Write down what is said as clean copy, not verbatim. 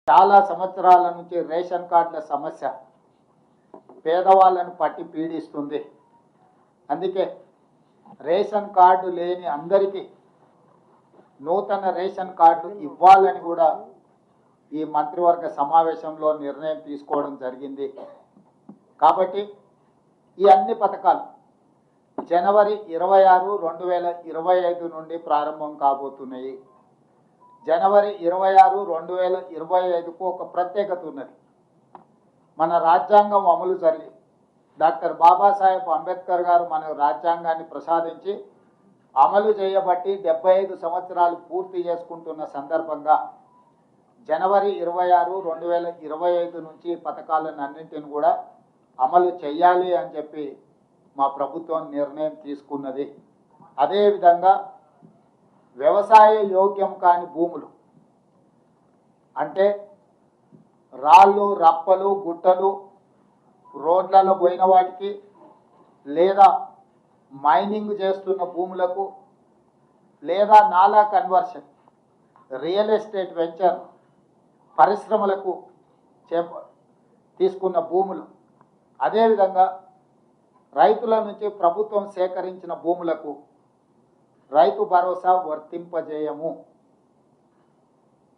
చాలా సంవత్సరాల నుంచి రేషన్ కార్డుల సమస్య పేదవాళ్ళను పట్టి పీడిస్తుంది. అందుకే రేషన్ కార్డు లేని అందరికీ నూతన రేషన్ కార్డు ఇవ్వాలని కూడా ఈ మంత్రివర్గ సమావేశంలో నిర్ణయం తీసుకోవడం జరిగింది. కాబట్టి ఈ అన్ని పథకాలు జనవరి 26, 2025 నుండి ప్రారంభం కాబోతున్నాయి. జనవరి 26, 2025కు ఒక ప్రత్యేకత ఉన్నది. మన రాజ్యాంగం అమలు జరిగి డాక్టర్ బాబాసాహెబ్ అంబేద్కర్ గారు మన రాజ్యాంగాన్ని ప్రసాదించి అమలు చేయబట్టి 75 సంవత్సరాలు పూర్తి చేసుకుంటున్న సందర్భంగా జనవరి 26, 2025 నుంచి పథకాలను అన్నింటిని కూడా అమలు చేయాలి అని చెప్పి మా ప్రభుత్వం నిర్ణయం తీసుకున్నది. అదేవిధంగా వ్యవసాయ యోగ్యం కాని భూములు అంటే రాళ్ళు, రప్పలు, గుట్టలు, రోడ్లలో పోయిన వాటికి లేదా మైనింగ్ చేస్తున్న భూములకు లేదా నాలా కన్వర్షన్, రియల్ ఎస్టేట్ వెంచర్ పరిశ్రమలకు తీసుకున్న భూములు, అదేవిధంగా రైతుల నుంచి ప్రభుత్వం సేకరించిన భూములకు రైతు భరోసా వర్తింపజేయము.